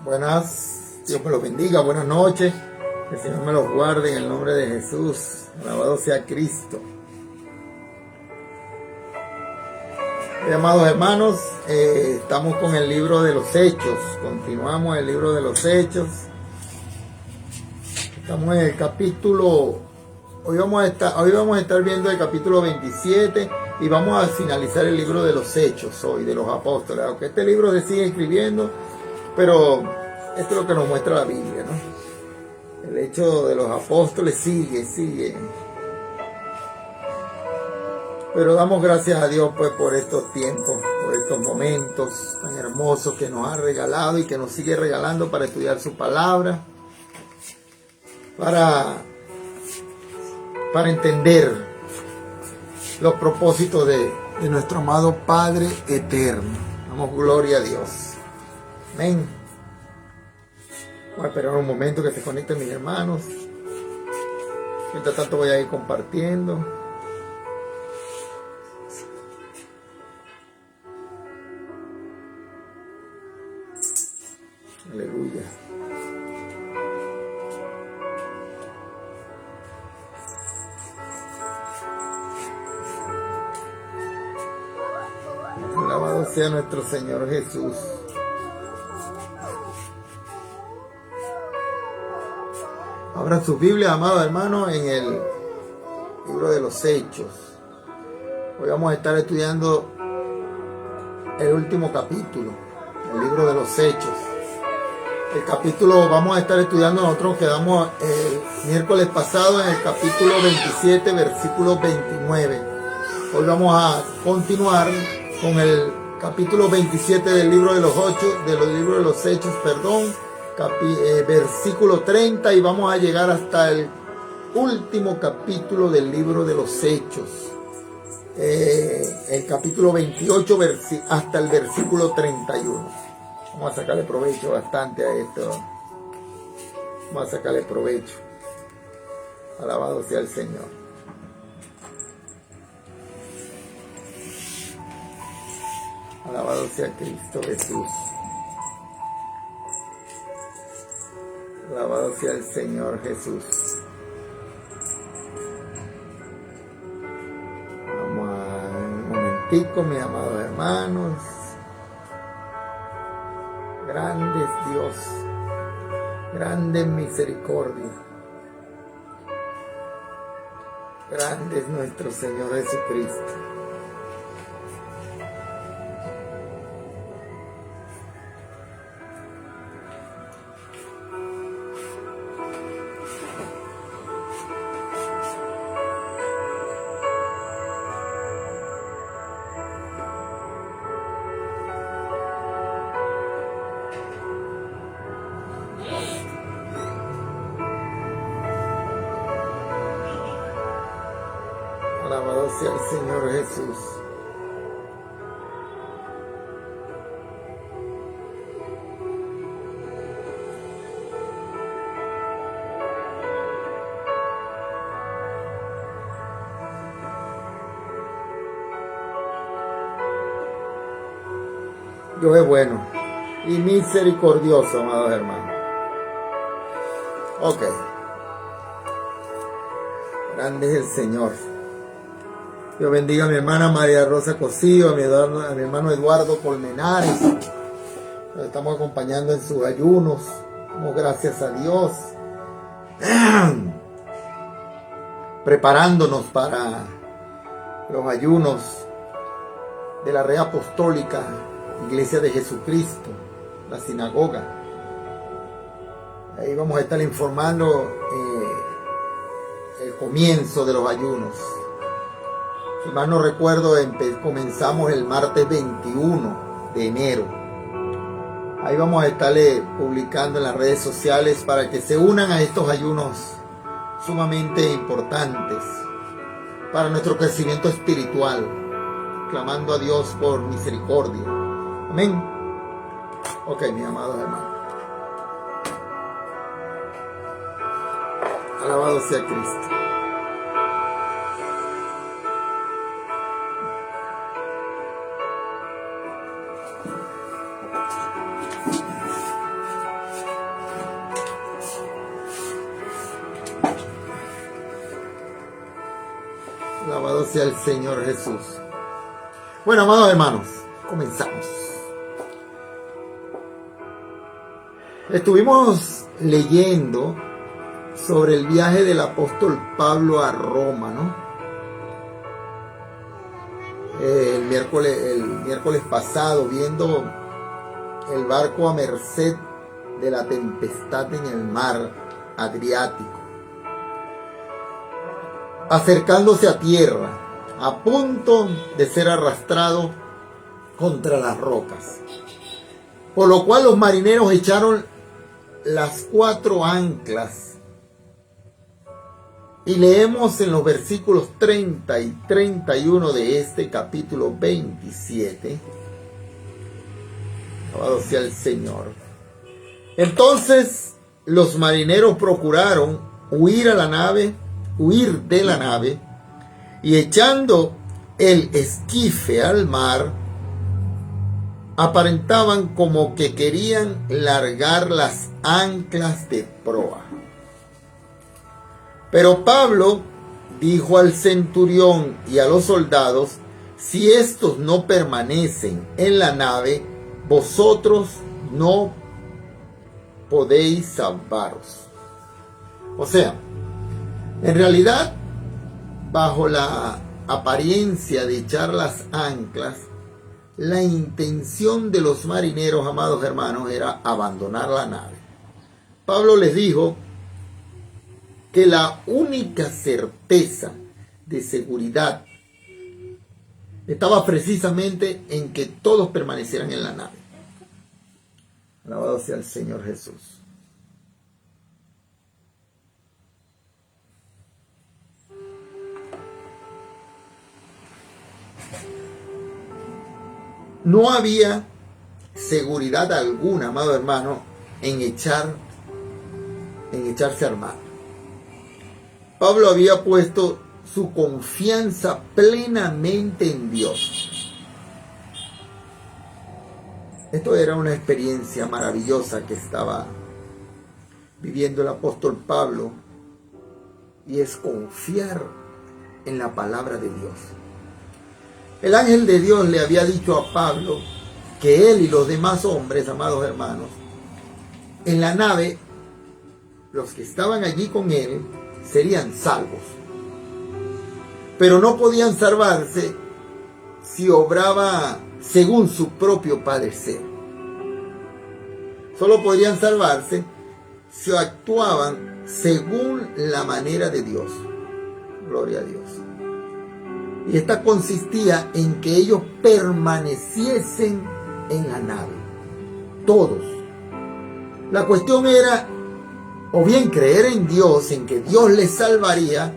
Buenas, Dios me los bendiga, buenas noches, que el Señor me los guarde en el nombre de Jesús, alabado sea Cristo. Amados hermanos, estamos con el libro de los Hechos, continuamos el libro de los Hechos, estamos en el capítulo, hoy vamos a estar viendo el capítulo 27 y vamos a finalizar el libro de los Hechos hoy, de los apóstoles, aunque este libro se sigue escribiendo, pero esto es lo que nos muestra la Biblia, ¿no? El hecho de los apóstoles sigue. Pero damos gracias a Dios pues por estos tiempos, por estos momentos tan hermosos que nos ha regalado y que nos sigue regalando para estudiar su palabra, para entender los propósitos de nuestro amado Padre eterno. Damos gloria a Dios. Amén. Voy a esperar un momento que se conecten mis hermanos. Mientras tanto voy a ir compartiendo. Aleluya. Alabado sea nuestro Señor Jesús. Abran sus Biblias, amados hermanos, en el libro de los Hechos. Hoy vamos a estar estudiando el último capítulo, el libro de los Hechos. El capítulo vamos a estar estudiando, nosotros quedamos el miércoles pasado en el capítulo 27, versículo 29. Hoy vamos a continuar con el capítulo 27 del libro de los Hechos, versículo 30, y vamos a llegar hasta el último capítulo del libro de los Hechos, el capítulo 28 hasta el versículo 31. Vamos a sacarle provecho bastante a esto. Vamos a sacarle provecho. Alabado sea el Señor. Alabado sea Cristo Jesús. Alabado sea el Señor Jesús. Vamos a un momentico, mis amados hermanos. Grande es Dios, grande en misericordia, grande es nuestro Señor Jesucristo. Alabado sea el Señor Jesús. Dios es bueno y misericordioso, amados hermanos. Ok. Grande es el Señor. Dios bendiga a mi hermana María Rosa Cosío, a mi hermano Eduardo Colmenares. Nos estamos acompañando en sus ayunos. Damos gracias a Dios. Preparándonos para los ayunos de la Red Apostólica Iglesia de Jesucristo, la sinagoga. Ahí vamos a estar informando el comienzo de los ayunos. Si mal no recuerdo, comenzamos el martes 21 de enero. Ahí vamos a estarle publicando en las redes sociales para que se unan a estos ayunos sumamente importantes para nuestro crecimiento espiritual, clamando a Dios por misericordia. Amén. Ok, mis amados hermanos. Alabado sea Cristo. Alabado sea el Señor Jesús. Bueno, amados hermanos, comenzamos. Estuvimos leyendo sobre el viaje del apóstol Pablo a Roma, ¿no? El miércoles pasado, viendo el barco a merced de la tempestad en el mar Adriático, acercándose a tierra, a punto de ser arrastrado contra las rocas. Por lo cual los marineros echaron las 4 anclas. Y leemos en los versículos 30 y 31 de este capítulo 27. Alabado sea el Señor. Entonces los marineros procuraron huir de la nave, y echando el esquife al mar, aparentaban como que querían largar las anclas de proa. Pero Pablo dijo al centurión y a los soldados: si estos no permanecen en la nave, vosotros no podéis salvaros. O sea, en realidad, bajo la apariencia de echar las anclas, la intención de los marineros, amados hermanos, era abandonar la nave. Pablo les dijo que la única certeza de seguridad estaba precisamente en que todos permanecieran en la nave. Alabado sea el Señor Jesús. No había seguridad alguna, amado hermano, en echarse al mar. Pablo había puesto su confianza plenamente en Dios. Esto era una experiencia maravillosa que estaba viviendo el apóstol Pablo, y es confiar en la palabra de Dios. El ángel de Dios le había dicho a Pablo que él y los demás hombres, amados hermanos, en la nave, los que estaban allí con él, serían salvos. Pero no podían salvarse si obraba según su propio parecer. Solo podrían salvarse si actuaban según la manera de Dios. Gloria a Dios. Y esta consistía en que ellos permaneciesen en la nave. Todos. La cuestión era o bien creer en Dios, en que Dios les salvaría,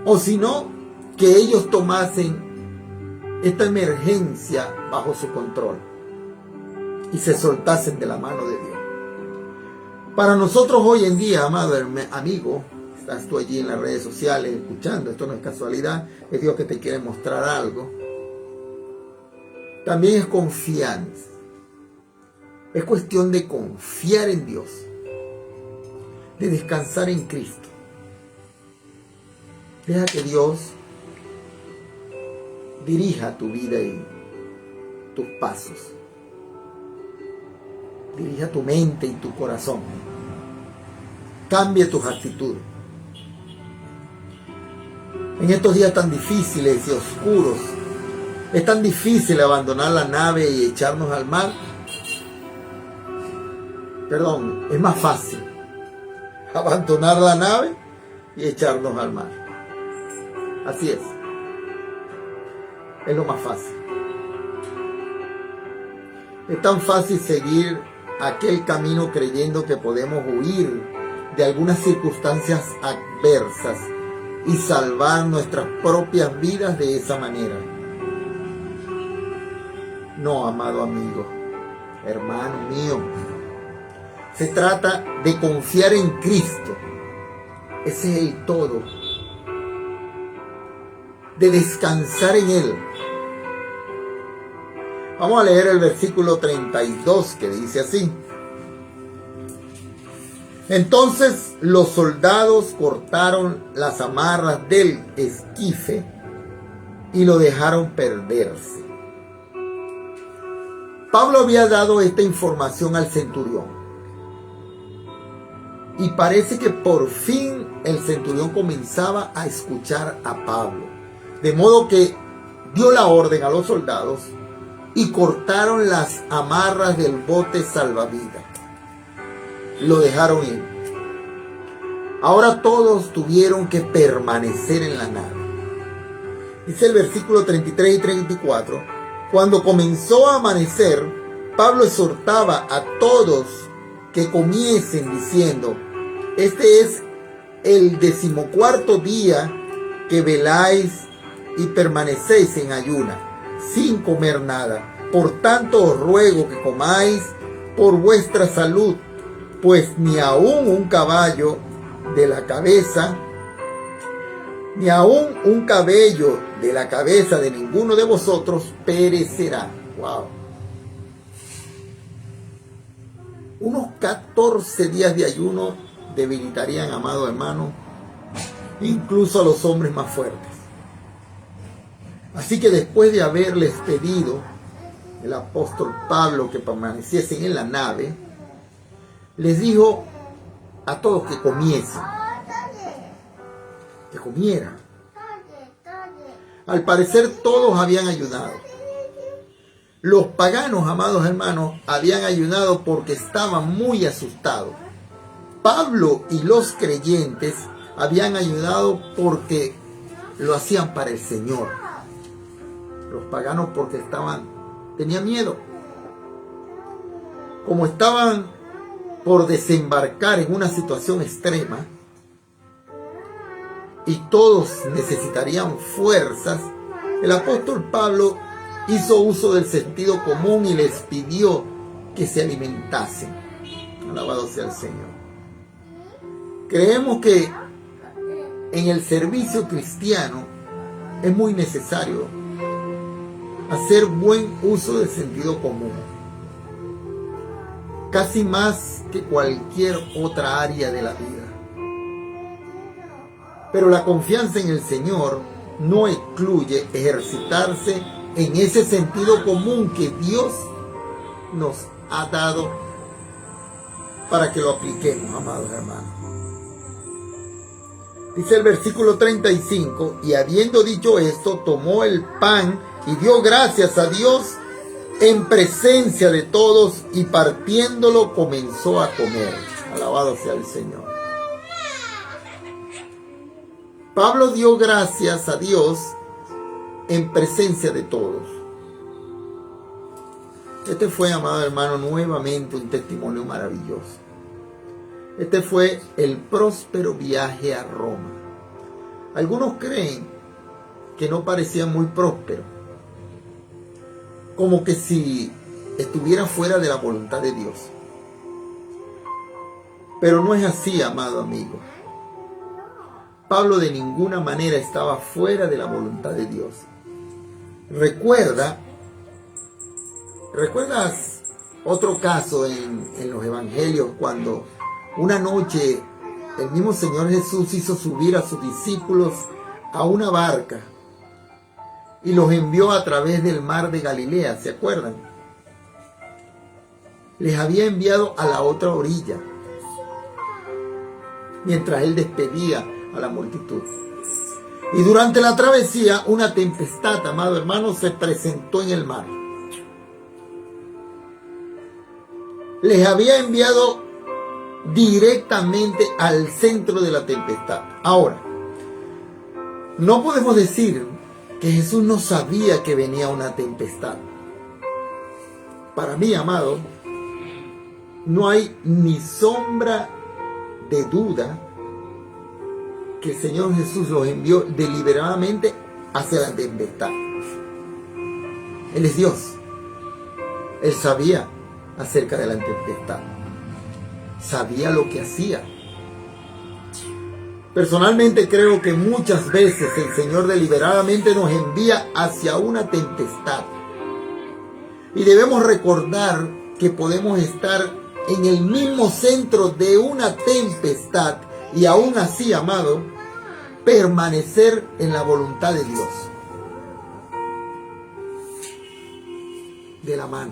o si no, que ellos tomasen esta emergencia bajo su control y se soltasen de la mano de Dios. Para nosotros hoy en día, amado amigo, estás tú allí en las redes sociales escuchando, esto no es casualidad, es Dios que te quiere mostrar algo. También es confianza. Es cuestión de confiar en Dios, de descansar en Cristo. Deja que Dios dirija tu vida y tus pasos. Dirija tu mente y tu corazón. Cambia tus actitudes. En estos días tan difíciles y oscuros, es tan difícil abandonar la nave y echarnos al mar. Perdón, es más fácil abandonar la nave y echarnos al mar. Así es. Es lo más fácil. Es tan fácil seguir aquel camino creyendo que podemos huir de algunas circunstancias adversas y salvar nuestras propias vidas de esa manera. No, amado amigo, hermano mío. Se trata de confiar en Cristo. Ese es el todo. De descansar en Él. Vamos a leer el versículo 32 que dice así: Entonces los soldados cortaron las amarras del esquife y lo dejaron perderse. Pablo había dado esta información al centurión. Y parece que por fin el centurión comenzaba a escuchar a Pablo. De modo que dio la orden a los soldados y cortaron las amarras del bote salvavidas. Lo dejaron ir. Ahora todos tuvieron que permanecer en la nave. Dice el versículo 33 y 34. Cuando comenzó a amanecer, Pablo exhortaba a todos que comiesen diciendo: este es el 14º día que veláis y permanecéis en ayuna, sin comer nada. Por tanto os ruego que comáis por vuestra salud, pues ni aun un caballo de la cabeza, ni aun un cabello de la cabeza de ninguno de vosotros perecerá. Wow. Unos 14 días de ayuno debilitarían, amado hermano, incluso a los hombres más fuertes. Así que después de haberles pedido el apóstol Pablo que permaneciesen en la nave, les dijo a todos que comiesen, que comieran. Al parecer todos habían ayunado. Los paganos, amados hermanos, habían ayunado porque estaban muy asustados. Pablo y los creyentes habían ayunado porque lo hacían para el Señor. Los paganos porque tenían miedo. Como estaban por desembarcar en una situación extrema y todos necesitarían fuerzas, el apóstol Pablo hizo uso del sentido común y les pidió que se alimentasen. Alabado sea el Señor. Creemos que en el servicio cristiano es muy necesario hacer buen uso del sentido común, casi más que cualquier otra área de la vida. Pero la confianza en el Señor no excluye ejercitarse en ese sentido común que Dios nos ha dado para que lo apliquemos, amados hermanos. Dice el versículo 35, y habiendo dicho esto, tomó el pan y dio gracias a Dios en presencia de todos, y partiéndolo comenzó a comer. Alabado sea el Señor. Pablo dio gracias a Dios en presencia de todos. Este fue, amado hermano, nuevamente un testimonio maravilloso. Este fue el próspero viaje a Roma. Algunos creen que no parecía muy próspero, como que si estuviera fuera de la voluntad de Dios. Pero no es así, amado amigo. Pablo de ninguna manera estaba fuera de la voluntad de Dios. ¿Recuerdas otro caso en los evangelios cuando una noche el mismo Señor Jesús hizo subir a sus discípulos a una barca y los envió a través del mar de Galilea? ¿Se acuerdan? Les había enviado a la otra orilla mientras él despedía a la multitud. Y durante la travesía una tempestad, amado hermano, se presentó en el mar. Les había enviado directamente al centro de la tempestad. Ahora, no podemos decir que Jesús no sabía que venía una tempestad. Para mí, amado, no hay ni sombra de duda que el Señor Jesús los envió deliberadamente hacia la tempestad. Él es Dios. Él sabía acerca de la tempestad. Sabía lo que hacía. Personalmente creo que muchas veces el Señor deliberadamente nos envía hacia una tempestad. Y debemos recordar que podemos estar en el mismo centro de una tempestad y aún así, amado, permanecer en la voluntad de Dios. De la mano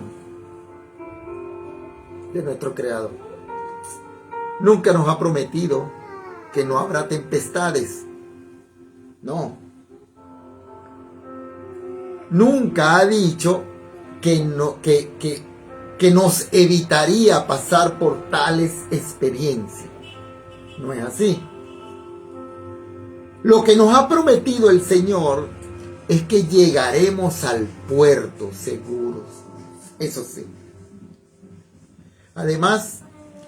de nuestro Creador. Nunca nos ha prometido que no habrá tempestades. No. Nunca ha dicho que nos evitaría pasar por tales experiencias. No es así. Lo que nos ha prometido el Señor es que llegaremos al puerto seguros. Eso sí. Además,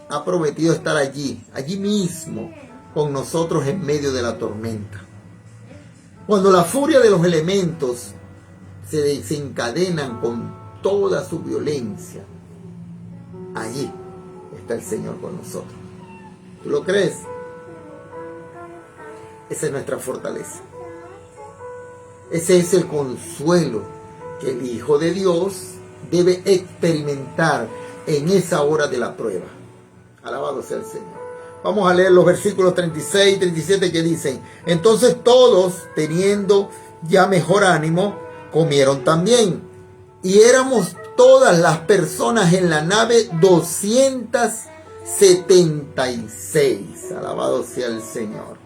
ha prometido estar allí mismo, con nosotros en medio de la tormenta. Cuando la furia de los elementos se desencadenan con toda su violencia, allí está el Señor con nosotros. ¿Tú lo crees? Esa es nuestra fortaleza. Ese es el consuelo que el Hijo de Dios debe experimentar en esa hora de la prueba. Alabado sea el Señor. Vamos a leer los versículos 36 y 37 que dicen: entonces todos, teniendo ya mejor ánimo, comieron también. Y éramos todas las personas en la nave 276. Alabado sea el Señor.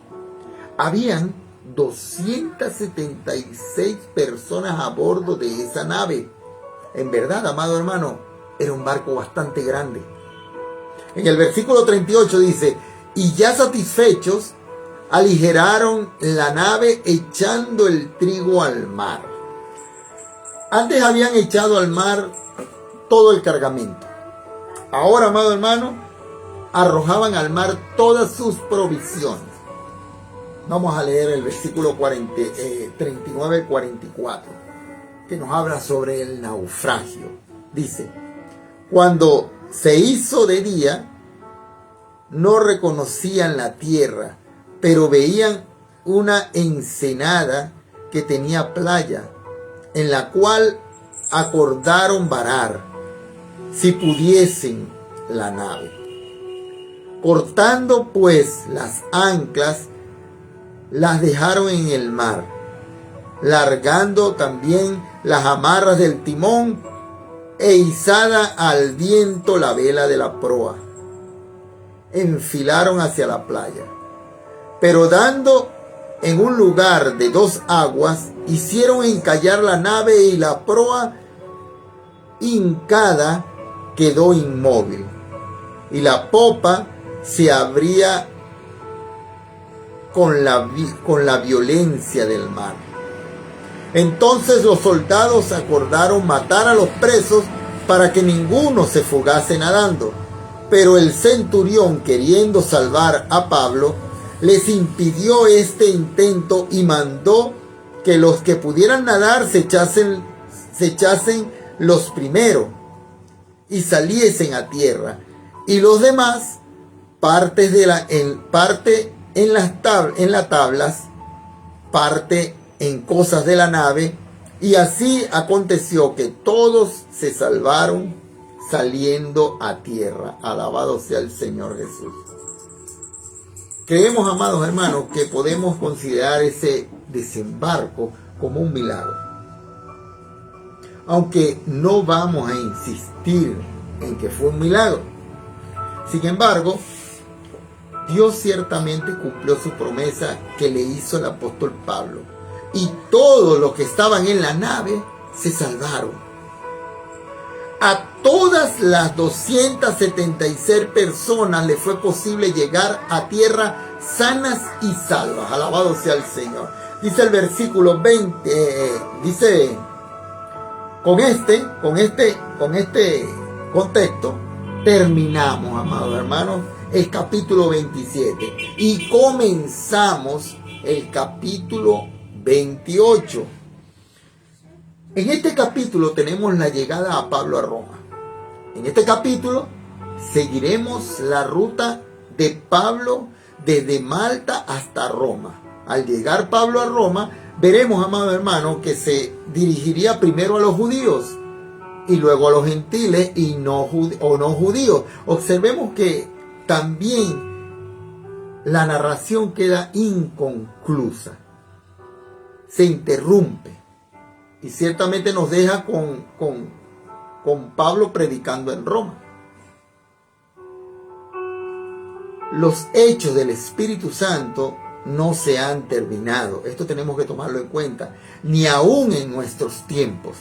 Habían 276 personas a bordo de esa nave. En verdad, amado hermano, era un barco bastante grande. En el versículo 38 dice: y ya satisfechos, aligeraron la nave echando el trigo al mar. Antes habían echado al mar todo el cargamento. Ahora, amado hermano, arrojaban al mar todas sus provisiones. Vamos a leer el versículo 39-44, que nos habla sobre el naufragio. Dice: cuando se hizo de día, no reconocían la tierra, pero veían una ensenada que tenía playa, en la cual acordaron varar, si pudiesen, la nave. Cortando pues las anclas, las dejaron en el mar, largando también las amarras del timón e izada al viento la vela de la proa. Enfilaron hacia la playa, pero dando en un lugar de 2 aguas, hicieron encallar la nave y la proa hincada quedó inmóvil, y la popa se abría con la violencia del mar. Entonces los soldados acordaron matar a los presos para que ninguno se fugase nadando. Pero el centurión, queriendo salvar a Pablo, les impidió este intento y mandó que los que pudieran nadar se echasen los primeros y saliesen a tierra, y los demás parte en las tablas, parte en cosas de la nave. Y así aconteció que todos se salvaron saliendo a tierra. Alabado sea el Señor Jesús. Creemos, amados hermanos, que podemos considerar ese desembarco como un milagro. Aunque no vamos a insistir en que fue un milagro. Sin embargo, Dios ciertamente cumplió su promesa que le hizo el apóstol Pablo. Y todos los que estaban en la nave se salvaron. A todas las 276 personas les fue posible llegar a tierra sanas y salvas. Alabado sea el Señor. Dice el versículo 20, dice, con este contexto terminamos, amados hermanos, el capítulo 27 y comenzamos el capítulo 28. En este capítulo tenemos la llegada a Pablo a Roma. En este capítulo seguiremos la ruta de Pablo desde Malta hasta Roma. Al llegar Pablo a Roma, veremos, amado hermano, que se dirigiría primero a los judíos y luego a los gentiles y no judíos. Observemos que también la narración queda inconclusa, se interrumpe y ciertamente nos deja con Pablo predicando en Roma. Los hechos del Espíritu Santo no se han terminado. Esto tenemos que tomarlo en cuenta. Ni aún en nuestros tiempos.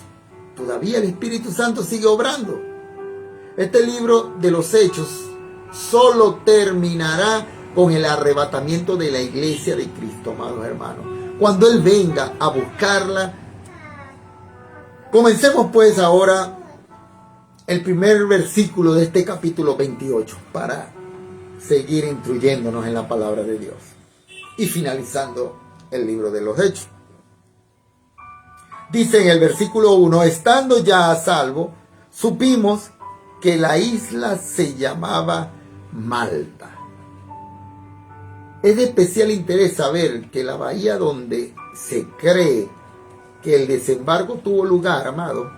Todavía el Espíritu Santo sigue obrando. Este libro de los Hechos solo terminará con el arrebatamiento de la iglesia de Cristo, amados hermanos. Cuando Él venga a buscarla. Comencemos pues ahora el primer versículo de este capítulo 28 para seguir instruyéndonos en la palabra de Dios y finalizando el libro de los Hechos. Dice en el versículo 1: estando ya a salvo, supimos que la isla se llamaba Malta. Es de especial interés saber que la bahía donde se cree que el desembarco tuvo lugar, amado,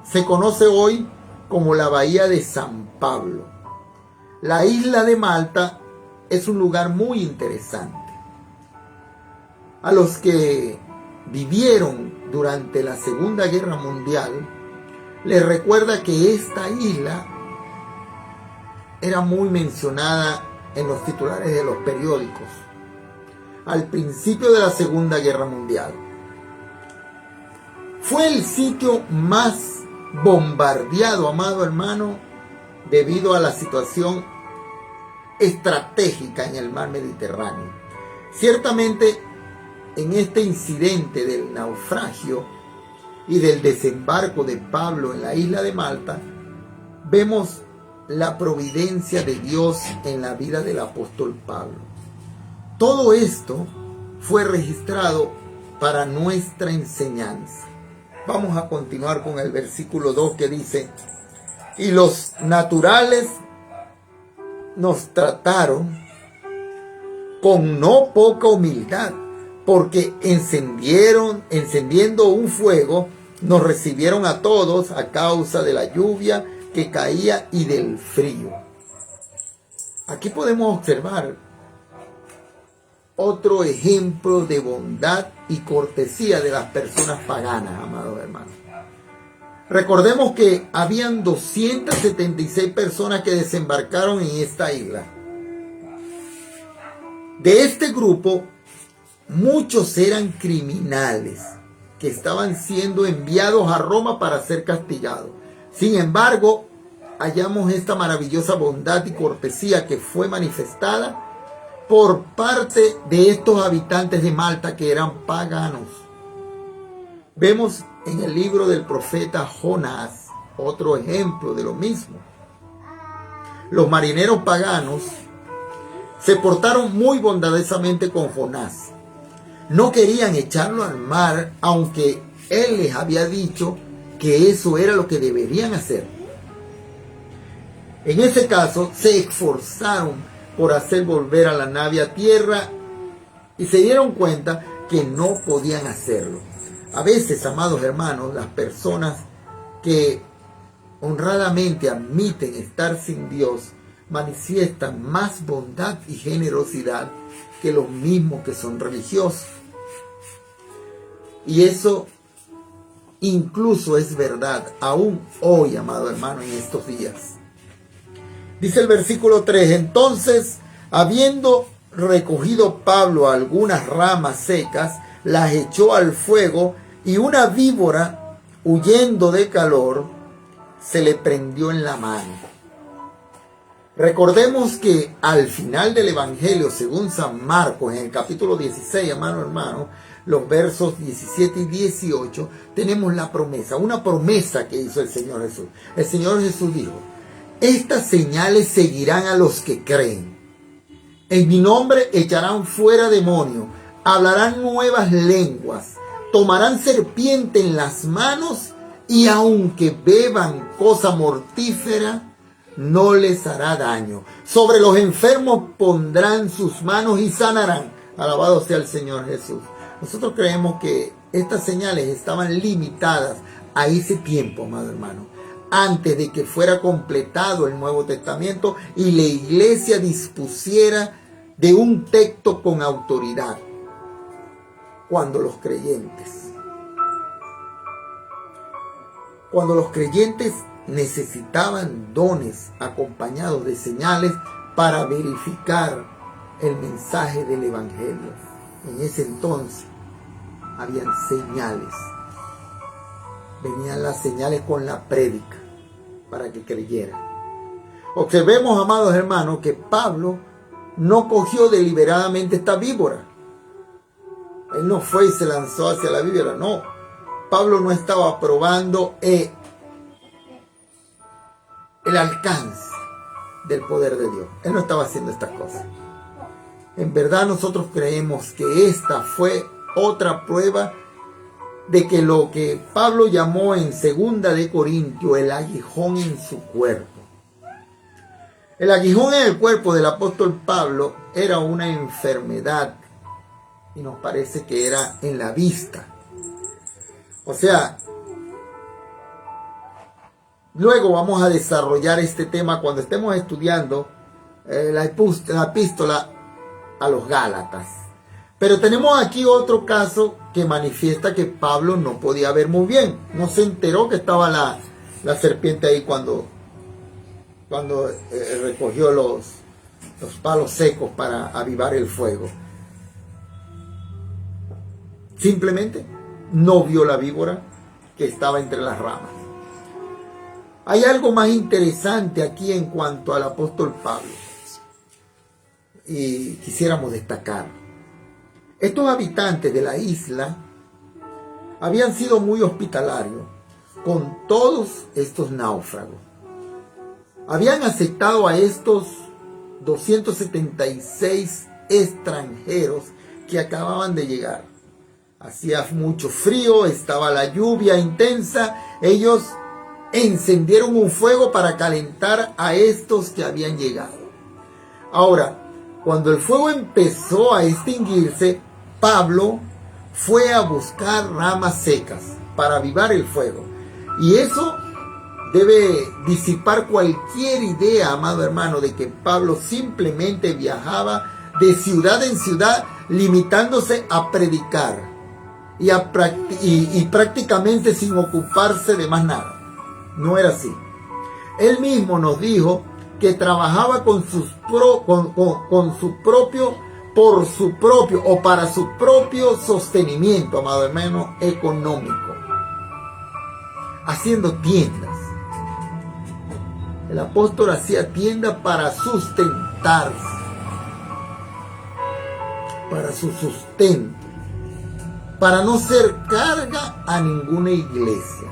se conoce hoy como la bahía de San Pablo. La isla de Malta es un lugar muy interesante. A los que vivieron durante la Segunda Guerra Mundial, les recuerda que esta isla era muy mencionada en los titulares de los periódicos al principio de la Segunda Guerra Mundial. Fue el sitio más bombardeado, amado hermano, debido a la situación estratégica en el mar Mediterráneo. Ciertamente, en este incidente del naufragio y del desembarco de Pablo en la isla de Malta, vemos la providencia de Dios en la vida del apóstol Pablo. Todo esto fue registrado para nuestra enseñanza. Vamos a continuar con el versículo 2 que dice: y los naturales nos trataron con no poca humildad, porque encendiendo un fuego, nos recibieron a todos a causa de la lluvia que caía y del frío. Aquí podemos observar otro ejemplo de bondad y cortesía de las personas paganas, amados hermanos. Recordemos que habían 276 personas que desembarcaron en esta isla. De este grupo, muchos eran criminales que estaban siendo enviados a Roma para ser castigados. Sin embargo, hallamos esta maravillosa bondad y cortesía que fue manifestada por parte de estos habitantes de Malta que eran paganos. Vemos en el libro del profeta Jonás otro ejemplo de lo mismo. Los marineros paganos se portaron muy bondadosamente con Jonás. No querían echarlo al mar, aunque él les había dicho que eso era lo que deberían hacer. En ese caso, se esforzaron por hacer volver a la nave a tierra y se dieron cuenta que no podían hacerlo. A veces, amados hermanos, las personas que honradamente admiten estar sin Dios manifiestan más bondad y generosidad que los mismos que son religiosos. Y eso incluso es verdad aún hoy, amado hermano, en estos días. Dice el versículo 3: entonces, habiendo recogido Pablo algunas ramas secas, las echó al fuego, y una víbora, huyendo de calor, se le prendió en la mano. Recordemos que al final del Evangelio, según San Marcos, en el capítulo 16, hermano, los versos 17 y 18, tenemos la promesa, una promesa que hizo el Señor Jesús. El Señor Jesús dijo: estas señales seguirán a los que creen. En mi nombre echarán fuera demonios, hablarán nuevas lenguas, tomarán serpiente en las manos, y aunque beban cosa mortífera, no les hará daño. Sobre los enfermos pondrán sus manos y sanarán. Alabado sea el Señor Jesús. Nosotros creemos que estas señales estaban limitadas a ese tiempo, amado hermano, antes de que fuera completado el Nuevo Testamento y la iglesia dispusiera de un texto con autoridad. Cuando los creyentes necesitaban dones acompañados de señales para verificar el mensaje del evangelio. En ese entonces habían señales. Venían las señales con la prédica para que creyeran. Observemos, amados hermanos, que Pablo no cogió deliberadamente esta víbora. Él no fue y se lanzó hacia la víbora, no. Pablo no estaba probando el alcance del poder de Dios. Él no estaba haciendo estas cosas. En verdad nosotros creemos que esta fue otra prueba de que lo que Pablo llamó en 2 de Corintios el aguijón en su cuerpo. El aguijón en el cuerpo del apóstol Pablo era una enfermedad y nos parece que era en la vista. O sea, luego vamos a desarrollar este tema cuando estemos estudiando la epístola a los Gálatas. Pero tenemos aquí otro caso que manifiesta que Pablo no podía ver muy bien. No se enteró que estaba la serpiente ahí cuando recogió los palos secos para avivar el fuego. Simplemente no vio la víbora que estaba entre las ramas. Hay algo más interesante aquí en cuanto al apóstol Pablo y quisiéramos destacar. Estos habitantes de la isla habían sido muy hospitalarios con todos estos náufragos. Habían aceptado a estos 276 extranjeros que acababan de llegar. Hacía mucho frío, estaba la lluvia intensa. Ellos encendieron un fuego para calentar a estos que habían llegado. Ahora, cuando el fuego empezó a extinguirse, Pablo fue a buscar ramas secas para avivar el fuego. Y eso debe disipar cualquier idea, amado hermano, de que Pablo simplemente viajaba de ciudad en ciudad, limitándose a predicar y prácticamente sin ocuparse de más nada. No era así. Él mismo nos dijo que trabajaba para su propio sostenimiento, amado hermano, económico, haciendo tiendas. El apóstol hacía tiendas para sustentarse, para su sustento, para no ser carga a ninguna iglesia.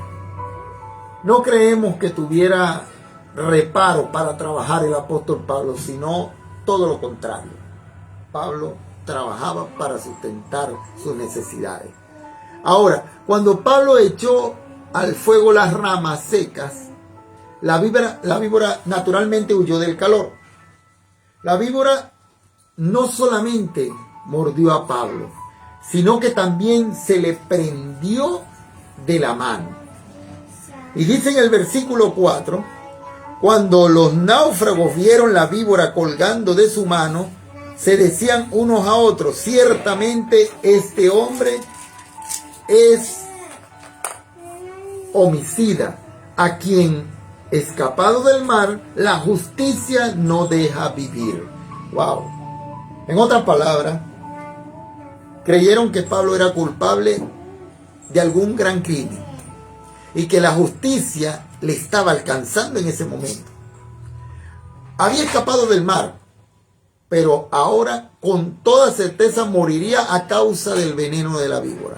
No creemos que tuviera reparo para trabajar el apóstol Pablo, sino todo lo contrario. Pablo trabajaba para sustentar sus necesidades. Ahora, cuando Pablo echó al fuego las ramas secas, la víbora naturalmente huyó del calor. La víbora no solamente mordió a Pablo, sino que también se le prendió de la mano. Y dice en el versículo 4, cuando los náufragos vieron la víbora colgando de su mano, se decían unos a otros, ciertamente este hombre es homicida, a quien, escapado del mar, la justicia no deja vivir. Wow. En otras palabras, creyeron que Pablo era culpable de algún gran crimen y que la justicia le estaba alcanzando en ese momento. Había escapado del mar, pero ahora con toda certeza moriría a causa del veneno de la víbora.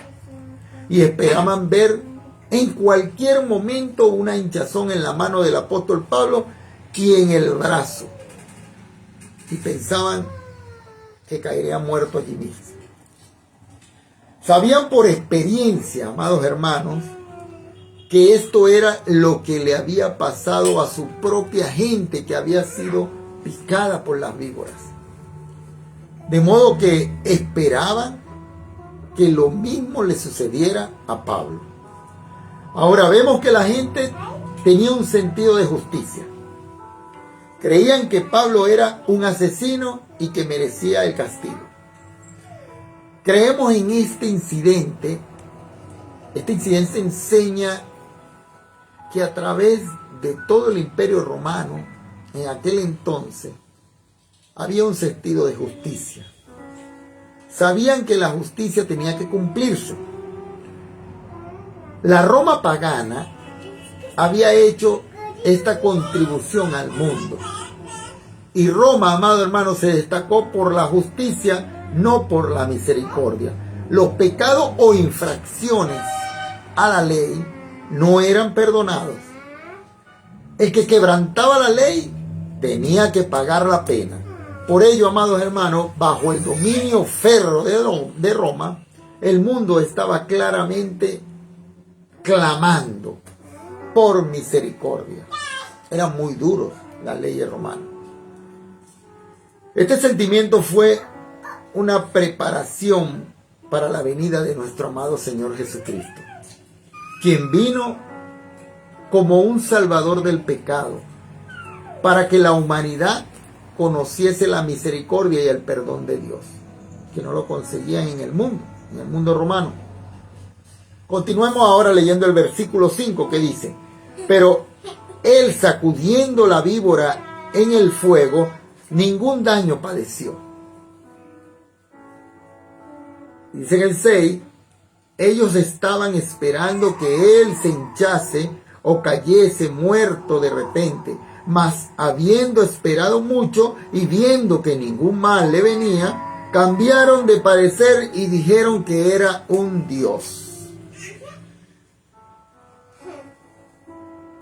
Y esperaban ver en cualquier momento una hinchazón en la mano del apóstol Pablo y en el brazo. Y pensaban que caería muerto allí mismo. Sabían por experiencia, amados hermanos, que esto era lo que le había pasado a su propia gente que había sido picada por las víboras. De modo que esperaban que lo mismo le sucediera a Pablo. Ahora vemos que la gente tenía un sentido de justicia. Creían que Pablo era un asesino y que merecía el castigo. Creemos en este incidente. Este incidente enseña que a través de todo el imperio romano, en aquel entonces, había un sentido de justicia. Sabían que la justicia tenía que cumplirse. La Roma pagana había hecho esta contribución al mundo. Y Roma, amado hermano, se destacó por la justicia, no por la misericordia. Los pecados o infracciones a la ley no eran perdonados. El que quebrantaba la ley tenía que pagar la pena. Por ello, amados hermanos, bajo el dominio férreo de Roma, el mundo estaba claramente clamando por misericordia. Eran muy duros las leyes romanas. Este sentimiento fue una preparación para la venida de nuestro amado Señor Jesucristo, quien vino como un salvador del pecado, para que la humanidad conociese la misericordia y el perdón de Dios, que no lo conseguían en el mundo romano. Continuemos ahora leyendo el versículo 5 que dice: pero él, sacudiendo la víbora en el fuego, ningún daño padeció. Dice en el 6, ellos estaban esperando que él se hinchase o cayese muerto de repente, mas habiendo esperado mucho y viendo que ningún mal le venía, cambiaron de parecer y dijeron que era un dios.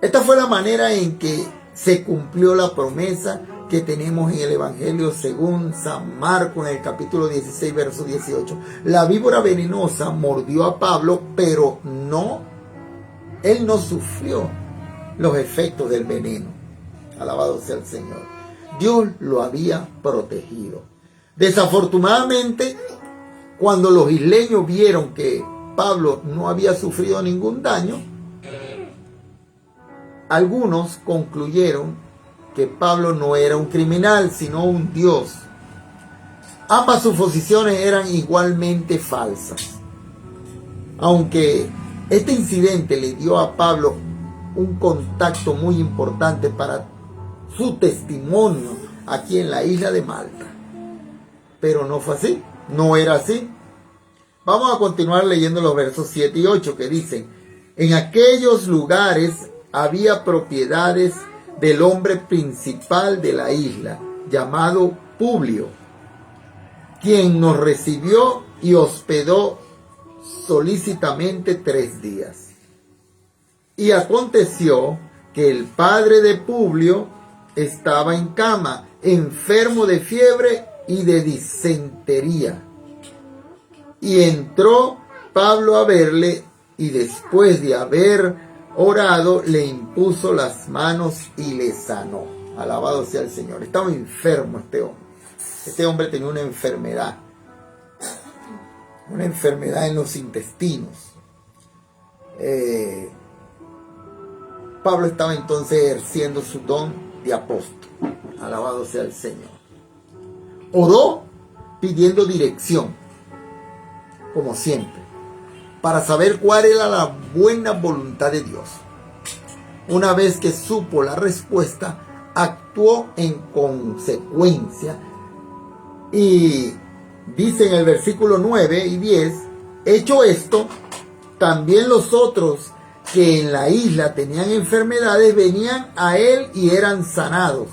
Esta fue la manera en que se cumplió la promesa que tenemos en el Evangelio según San Marcos en el capítulo 16, verso 18. La víbora venenosa mordió a Pablo, pero él no sufrió los efectos del veneno. Alabado sea el Señor. Dios lo había protegido. Desafortunadamente, cuando los isleños vieron que Pablo no había sufrido ningún daño, algunos concluyeron que Pablo no era un criminal, sino un dios. Ambas suposiciones eran igualmente falsas. Aunque este incidente le dio a Pablo un contacto muy importante para su testimonio aquí en la isla de Malta. Pero no fue así, no era así. Vamos a continuar leyendo los versos 7 y 8 que dicen: en aquellos lugares había propiedades del hombre principal de la isla, llamado Publio, quien nos recibió y hospedó solícitamente 3 días. Y aconteció que el padre de Publio estaba en cama, enfermo de fiebre y de disentería. Y entró Pablo a verle, y después de haber orado, le impuso las manos y le sanó. Alabado sea el Señor. Estaba enfermo este hombre. Este hombre tenía una enfermedad en los intestinos. Pablo estaba entonces ejerciendo su don de apóstol. Alabado sea el Señor. Oró pidiendo dirección, como siempre, para saber cuál era la buena voluntad de Dios. Una vez que supo la respuesta, actuó en consecuencia. Y dice en el versículo 9 y 10, hecho esto, también los otros que en la isla tenían enfermedades venían a él y eran sanados,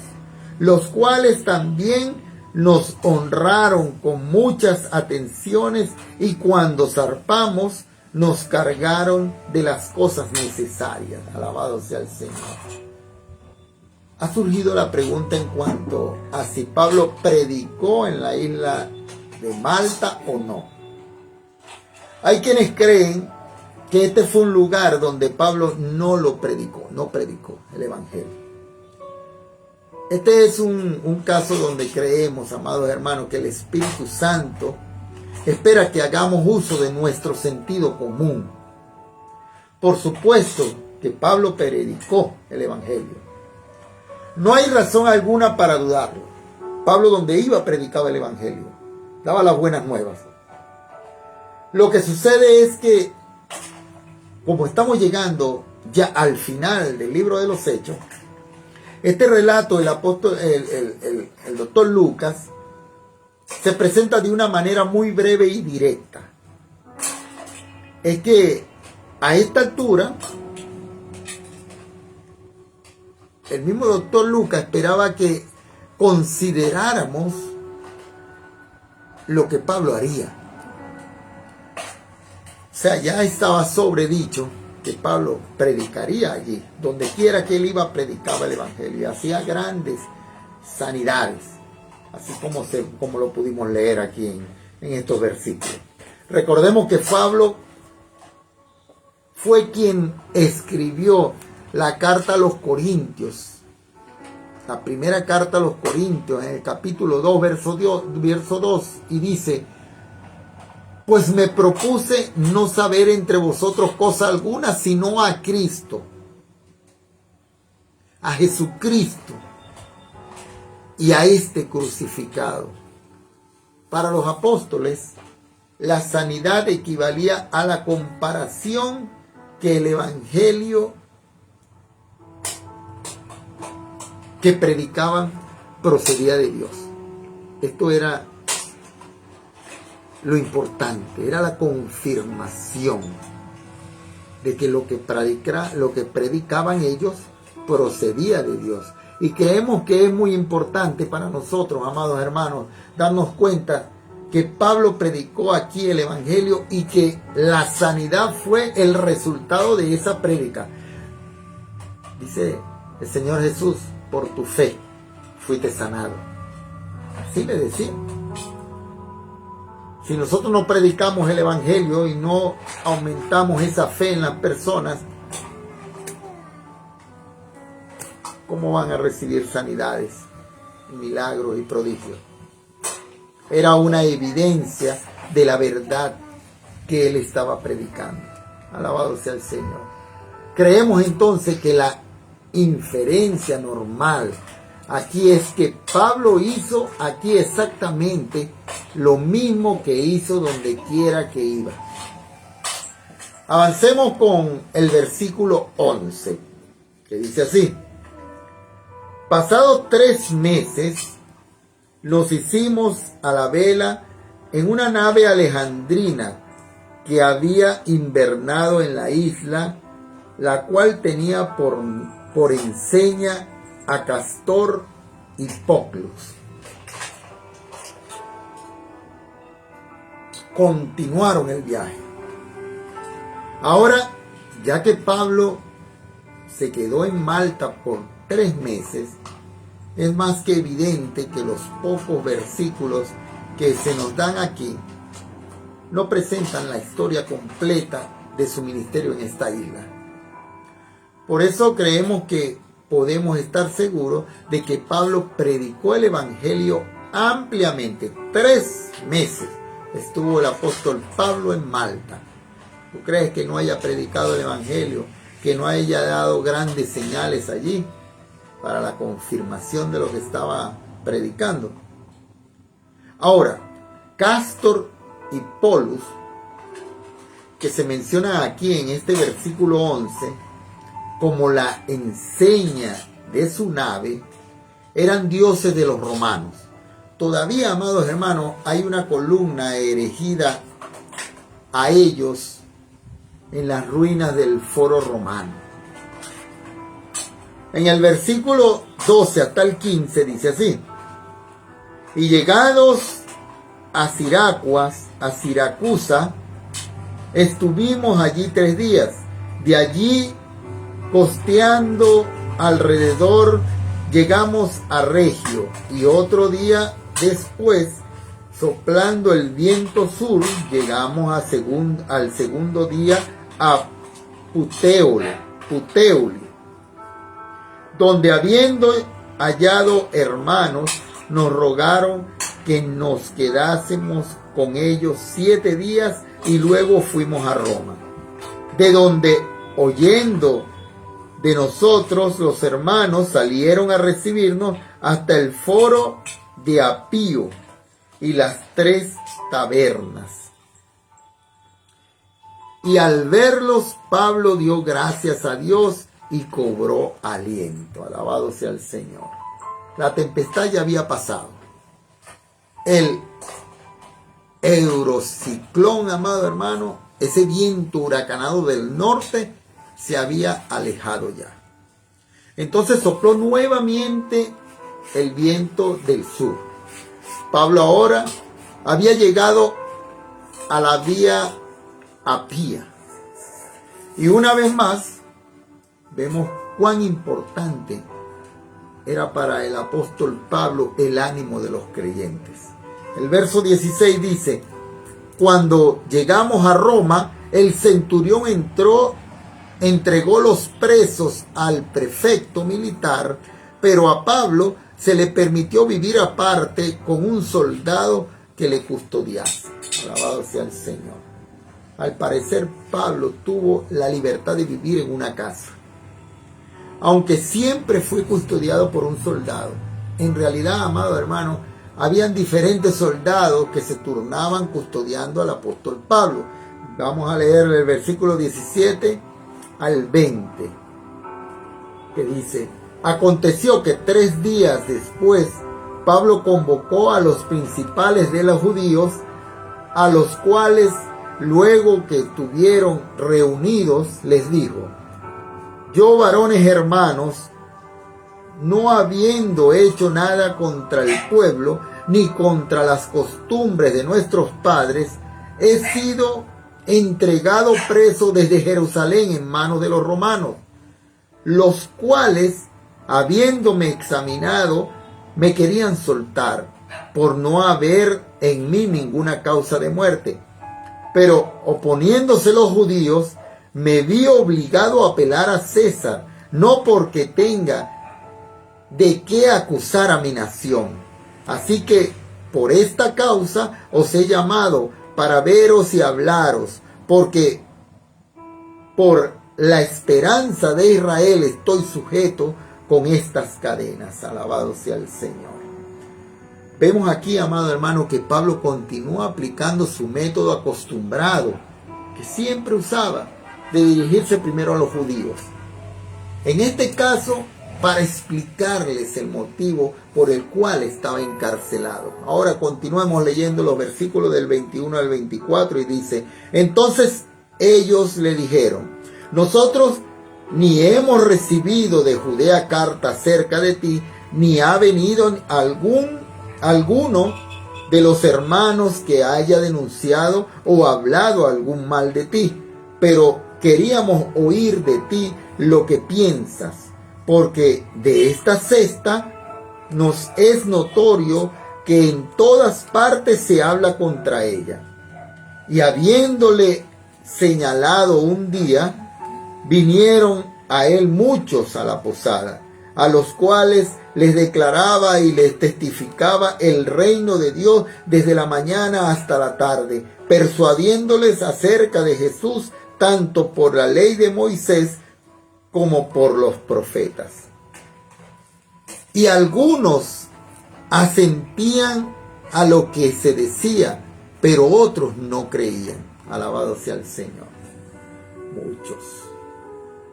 los cuales también nos honraron con muchas atenciones, y cuando zarpamos nos cargaron de las cosas necesarias. Alabado sea el Señor. Ha surgido la pregunta en cuanto a si Pablo predicó en la isla de Malta o no. Hay quienes creen que este fue un lugar donde Pablo no predicó el Evangelio. Este es un caso donde creemos, amados hermanos, que el Espíritu Santo espera que hagamos uso de nuestro sentido común. Por supuesto que Pablo predicó el Evangelio. No hay razón alguna para dudarlo. Pablo, donde iba, predicaba el Evangelio. Daba las buenas nuevas. Lo que sucede es que, como estamos llegando ya al final del libro de los Hechos, este relato del apóstol, el doctor Lucas, se presenta de una manera muy breve y directa. Es que a esta altura, el mismo doctor Lucas esperaba que consideráramos lo que Pablo haría. O sea, ya estaba sobredicho que Pablo predicaría allí. Donde quiera que él iba, predicaba el Evangelio y hacía grandes sanidades, así como lo pudimos leer aquí en estos versículos. Recordemos que Pablo fue quien escribió la carta a los Corintios, la primera carta a los Corintios, en el capítulo 2, verso 2, y dice: pues me propuse no saber entre vosotros cosa alguna, sino a Cristo, a Jesucristo, y a este crucificado. Para los apóstoles, la sanidad equivalía a la comparación que el Evangelio que predicaban procedía de Dios. Esto era lo importante, era la confirmación de que lo que predicaban ellos procedía de Dios. Y creemos que es muy importante para nosotros, amados hermanos, darnos cuenta que Pablo predicó aquí el Evangelio y que la sanidad fue el resultado de esa prédica. Dice el Señor Jesús: por tu fe fuiste sanado. Así le decía. Si nosotros no predicamos el Evangelio y no aumentamos esa fe en las personas, ¿cómo van a recibir sanidades, milagros y prodigios? Era una evidencia de la verdad que él estaba predicando. Alabado sea el Señor. Creemos entonces que la inferencia normal aquí es que Pablo hizo aquí exactamente lo mismo que hizo donde quiera que iba. Avancemos con el versículo 11, que dice así: pasados 3 meses, nos hicimos a la vela en una nave alejandrina que había invernado en la isla, la cual tenía por enseña a Castor y Poclos. Continuaron el viaje. Ahora, ya que Pablo se quedó en Malta por 3 meses, es más que evidente que los pocos versículos que se nos dan aquí no presentan la historia completa de su ministerio en esta isla. Por eso creemos que podemos estar seguros de que Pablo predicó el Evangelio ampliamente. 3 meses estuvo el apóstol Pablo en Malta. ¿Tú crees que no haya predicado el Evangelio, que no haya dado grandes señales allí para la confirmación de lo que estaba predicando? Ahora, Castor y Polus, que se menciona aquí en este versículo 11 como la enseña de su nave, eran dioses de los romanos. Todavía, amados hermanos, hay una columna erigida a ellos en las ruinas del foro romano. En el versículo 12 hasta el 15 dice así: y llegados a Siracusa, estuvimos allí 3 días. De allí, costeando alrededor, llegamos a Regio, y otro día después, soplando el viento sur, llegamos al segundo día a Puteoli, donde, habiendo hallado hermanos, nos rogaron que nos quedásemos con ellos 7 días y luego fuimos a Roma, de donde, oyendo de nosotros, los hermanos salieron a recibirnos hasta el foro de Apio y las 3 tabernas. Y al verlos, Pablo dio gracias a Dios y cobró aliento. Alabado sea el Señor. La tempestad ya había pasado. El eurociclón, amado hermano, ese viento huracanado del norte, se había alejado ya. Entonces sopló nuevamente el viento del sur. Pablo ahora había llegado a la vía Apia. Y una vez más, vemos cuán importante era para el apóstol Pablo el ánimo de los creyentes. El verso 16 dice: cuando llegamos a Roma, el centurión entregó los presos al prefecto militar, pero a Pablo se le permitió vivir aparte con un soldado que le custodiase. Alabado sea el Señor. Al parecer, Pablo tuvo la libertad de vivir en una casa, aunque siempre fue custodiado por un soldado. En realidad, amado hermano, habían diferentes soldados que se turnaban custodiando al apóstol Pablo. Vamos a leer el versículo 17 al 20, que dice: aconteció que 3 días después, Pablo convocó a los principales de los judíos, a los cuales, luego que estuvieron reunidos, les dijo: yo, varones hermanos, no habiendo hecho nada contra el pueblo, ni contra las costumbres de nuestros padres, he sido entregado preso desde Jerusalén en manos de los romanos, los cuales, habiéndome examinado, me querían soltar, por no haber en mí ninguna causa de muerte. Pero oponiéndose los judíos, me vi obligado a apelar a César, no porque tenga de qué acusar a mi nación. Así que por esta causa os he llamado para veros y hablaros, porque por la esperanza de Israel estoy sujeto con estas cadenas. Alabado sea el Señor. Vemos aquí, amado hermano, que Pablo continúa aplicando su método acostumbrado, que siempre usaba, de dirigirse primero a los judíos. En este caso, para explicarles el motivo por el cual estaba encarcelado. Ahora continuamos leyendo los versículos del 21 al 24 y dice: entonces ellos le dijeron: nosotros ni hemos recibido de Judea carta acerca de ti, ni ha venido alguno de los hermanos que haya denunciado o hablado algún mal de ti, pero queríamos oír de ti lo que piensas, porque de esta cesta nos es notorio que en todas partes se habla contra ella. Y habiéndole señalado un día, vinieron a él muchos a la posada, a los cuales les declaraba y les testificaba el reino de Dios desde la mañana hasta la tarde, persuadiéndoles acerca de Jesús, tanto por la ley de Moisés como por los profetas. Y algunos asentían a lo que se decía, pero otros no creían. Alabado sea el Señor. Muchos.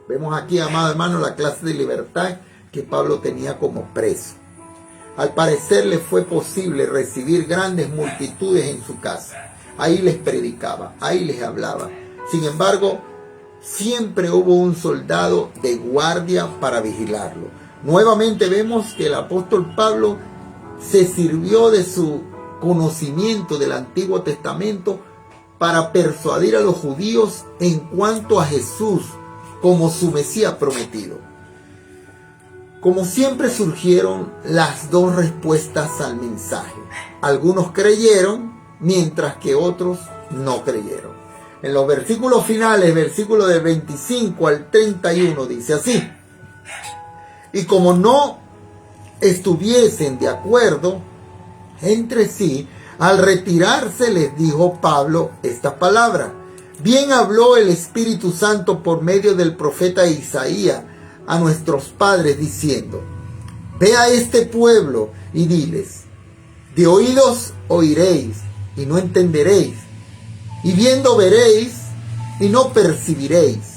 Vemos aquí, amado hermano, la clase de libertad que Pablo tenía como preso. Al parecer le fue posible recibir grandes multitudes en su casa. Ahí les predicaba, ahí les hablaba. Sin embargo, siempre hubo un soldado de guardia para vigilarlo. Nuevamente vemos que el apóstol Pablo se sirvió de su conocimiento del Antiguo Testamento para persuadir a los judíos en cuanto a Jesús como su Mesías prometido. Como siempre, surgieron las dos respuestas al mensaje. Algunos creyeron, mientras que otros no creyeron. En los versículos finales, versículos del 25 al 31, dice así: y como no estuviesen de acuerdo, entre sí, al retirarse les dijo Pablo estas palabras. Bien habló el Espíritu Santo por medio del profeta Isaías a nuestros padres diciendo: Ve a este pueblo y diles, de oídos oiréis y no entenderéis, y viendo veréis y no percibiréis,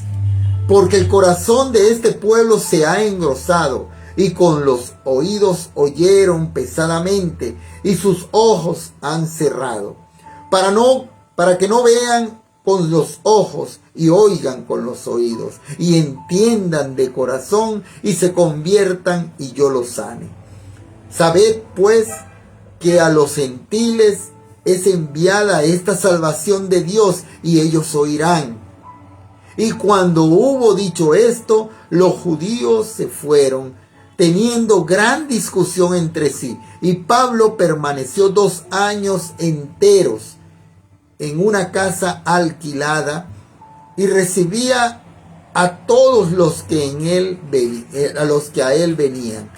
porque el corazón de este pueblo se ha engrosado, y con los oídos oyeron pesadamente, y sus ojos han cerrado, para que no vean con los ojos y oigan con los oídos, y entiendan de corazón y se conviertan y yo los sane. Sabed pues que a los gentiles es enviada esta salvación de Dios, y ellos oirán. Y cuando hubo dicho esto, los judíos se fueron, teniendo gran discusión entre sí. Y Pablo permaneció 2 años enteros en una casa alquilada y recibía a todos los que a él venían,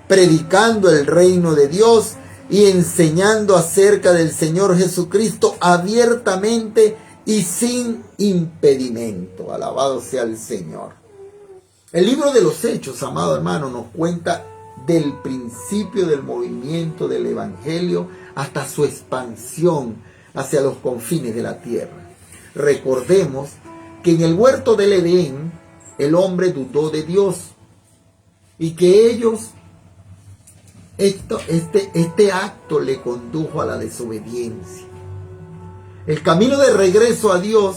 predicando el reino de Dios y enseñando acerca del Señor Jesucristo abiertamente y sin impedimento. Alabado sea el Señor. El libro de los Hechos, amado hermano, nos cuenta del principio del movimiento del Evangelio hasta su expansión hacia los confines de la tierra. Recordemos que en el huerto del Edén el hombre dudó de Dios y que este acto le condujo a la desobediencia. El camino de regreso a Dios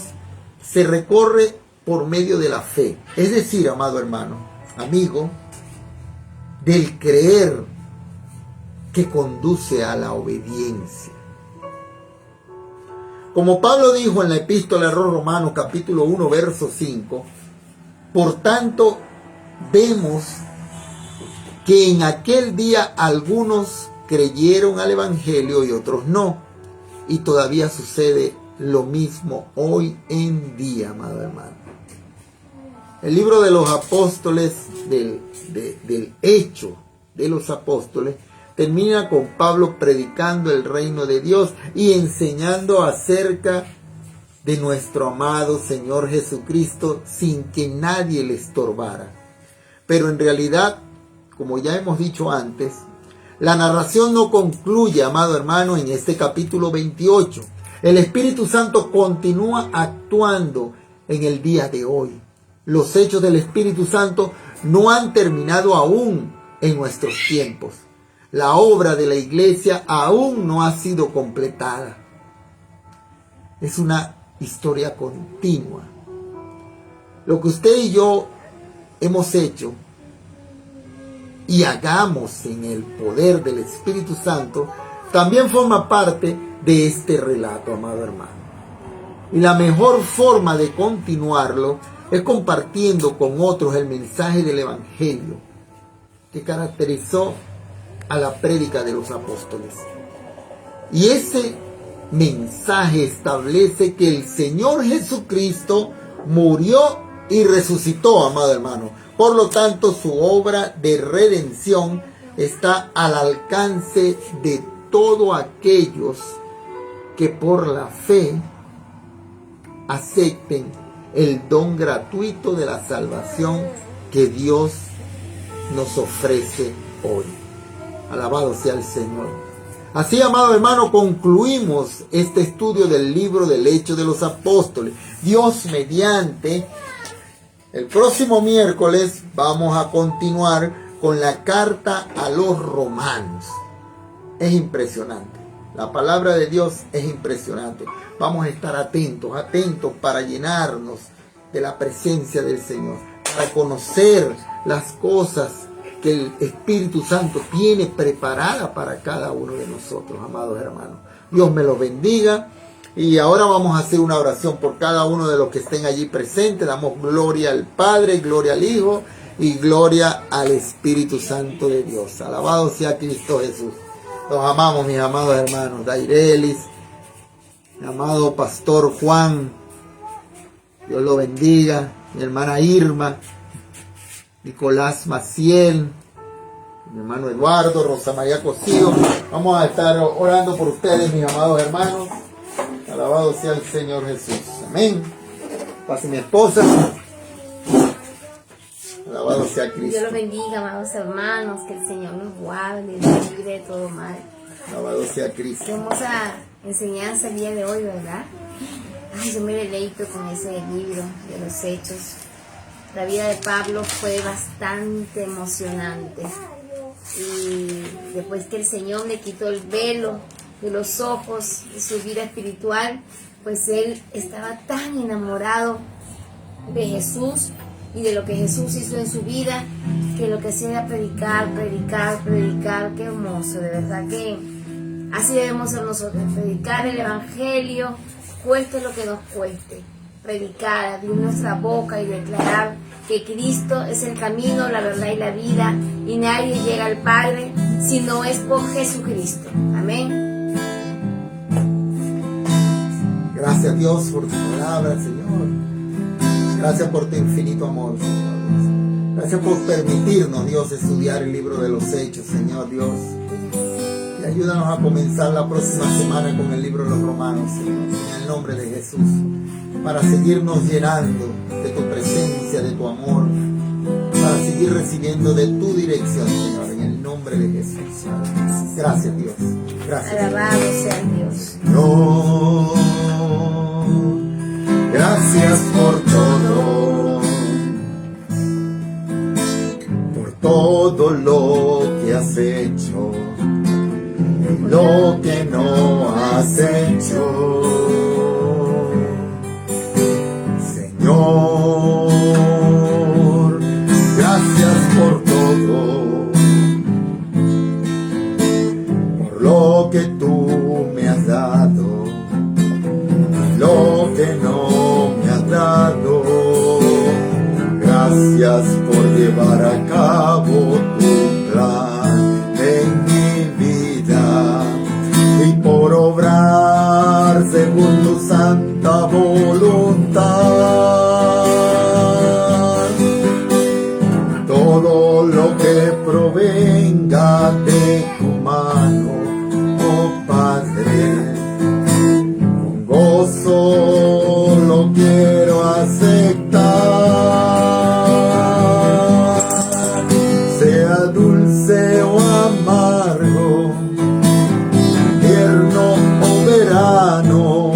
se recorre por medio de la fe, es decir, amado hermano, amigo, del creer que conduce a la obediencia. Como Pablo dijo en la epístola a los Romanos capítulo 1 verso 5, por tanto vemos que en aquel día algunos creyeron al Evangelio y otros no. Y todavía sucede lo mismo hoy en día, amado hermano. El libro de los apóstoles, del Hecho de los Apóstoles, termina con Pablo predicando el reino de Dios y enseñando acerca de nuestro amado Señor Jesucristo sin que nadie le estorbara. Pero en realidad, como ya hemos dicho antes, la narración no concluye, amado hermano, en este capítulo 28. El Espíritu Santo continúa actuando en el día de hoy. Los hechos del Espíritu Santo no han terminado aún en nuestros tiempos. La obra de la iglesia aún no ha sido completada. Es una historia continua. Lo que usted y yo hemos hecho y hagamos en el poder del Espíritu Santo también forma parte de este relato, amado hermano. Y la mejor forma de continuarlo es compartiendo con otros el mensaje del Evangelio que caracterizó a la prédica de los apóstoles. Y ese mensaje establece que el Señor Jesucristo murió y resucitó, amado hermano. Por lo tanto, su obra de redención está al alcance de todos aquellos que por la fe acepten el don gratuito de la salvación que Dios nos ofrece hoy. Alabado sea el Señor. Así, amado hermano, concluimos este estudio del libro del Hecho de los Apóstoles. Dios mediante, el próximo miércoles vamos a continuar con la carta a los romanos. Es impresionante. La palabra de Dios es impresionante. Vamos a estar atentos para llenarnos de la presencia del Señor, para conocer las cosas que el Espíritu Santo tiene preparada para cada uno de nosotros, amados hermanos. Dios me los bendiga. Y ahora vamos a hacer una oración por cada uno de los que estén allí presentes. Damos gloria al Padre, gloria al Hijo y gloria al Espíritu Santo de Dios. Alabado sea Cristo Jesús. Los amamos, mis amados hermanos. Dairelis, mi amado pastor Juan, Dios lo bendiga. Mi hermana Irma, Nicolás Maciel, mi hermano Eduardo, Rosa María Cosío. Vamos a estar orando por ustedes, mis amados hermanos. Alabado sea el Señor Jesús. Amén. Pase mi esposa. Alabado sea Cristo. Dios los bendiga, amados hermanos. Que el Señor nos guarde y nos libre de todo mal. Alabado sea Cristo. Qué hermosa enseñanza el día de hoy, ¿verdad? Ay, yo me deleito con ese libro de los Hechos. La vida de Pablo fue bastante emocionante. Y después que el Señor le quitó el velo de los ojos de su vida espiritual, pues él estaba tan enamorado de Jesús y de lo que Jesús hizo en su vida, que lo que hacía era predicar. Qué hermoso, de verdad que así debemos ser nosotros, predicar el Evangelio, cueste lo que nos cueste, predicar, abrir nuestra boca y declarar que Cristo es el camino, la verdad y la vida, y nadie llega al Padre si no es por Jesucristo. Amén. Gracias, Dios, por tu palabra, Señor. Gracias por tu infinito amor, Señor. Gracias por permitirnos, Dios, estudiar el libro de los Hechos, Señor Dios. Y ayúdanos a comenzar la próxima semana con el libro de los Romanos, Señor, en el nombre de Jesús, para seguirnos llenando de tu presencia, de tu amor, para seguir recibiendo de tu dirección, Señor, en el nombre de Jesús. Gracias, Dios. Gracias. Alabado sea Dios. No, gracias por todo lo que has hecho y lo que no has hecho, Señor. Gracias por todo, por lo que tú me has dado, lo que no me has dado. Gracias por llevar a cabo tu plan en mi vida y por obrar según tu santa voluntad. Todo lo que provenga de tu mano, oh Padre, con gozo lo quiero aceptar. Sea dulce o amargo, invierno o verano,